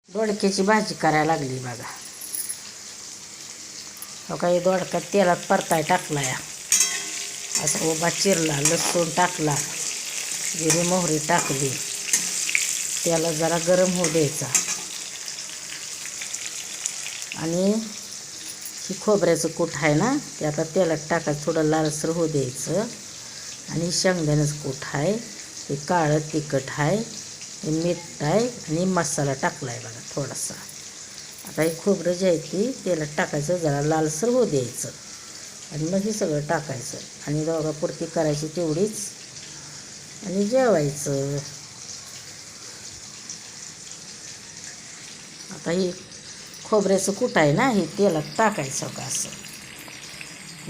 दोडक्याची भाजी करायला लागली बघा. हो काही दोडका तेलात परताय टाकला या, असा उभा चिरला, लसूण टाकला, जिरी मोहरी टाकली, त्याला जरा गरम होऊ द्यायचा आणि ही खोबऱ्याचं कूट आहे ना ते आता तेलात टाकायचं, थोडं लालसर होऊ द्यायचं. आणि शेंगदाण्याचं कूट आहे, हे काळं तिखट आहे, हे मीठ आहे आणि मसाला टाकला आहे बघा थोडासा. आता हे खोबरं जे आहे ते तेलात टाकायचं, जरा लालसर होऊ द्यायचं आणि मग हे सगळं टाकायचं आणि दोघापुरती करायची तेवढीच आणि जेवायचं. आता हे खोबऱ्याचं कूट आहे ना हे तेलात टाकायचं का असं,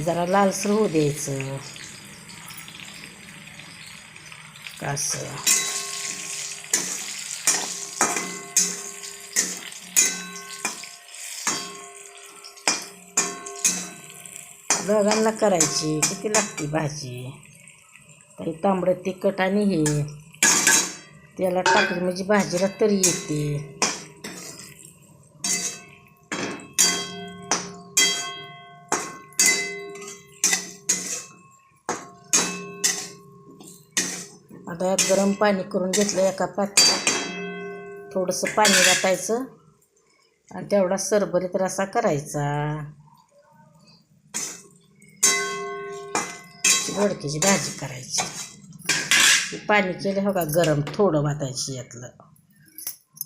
जरा लालसर होऊ द्यायचं का असं. दोघांना करायची, किती लागते भाजी. काही तांबडं तिखट आणि हे त्याला टाकली म्हणजे भाजीला तरी येते. आता यात गरम पाणी करून घेतलं एका पातेल्यात, थोडंसं पाणी वाटायचं आणि तेवढा सरभरीत रस्सा करायचा. दोडक्याची भाजी करायची, पाणी केलं हो का गरम, थोडं वाटायची यातलं.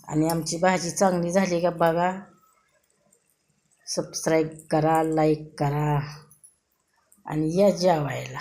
आणि आमची भाजी चांगली झाली का बघा, सबस्क्राईब करा, लाईक करा आणि या जेवायला.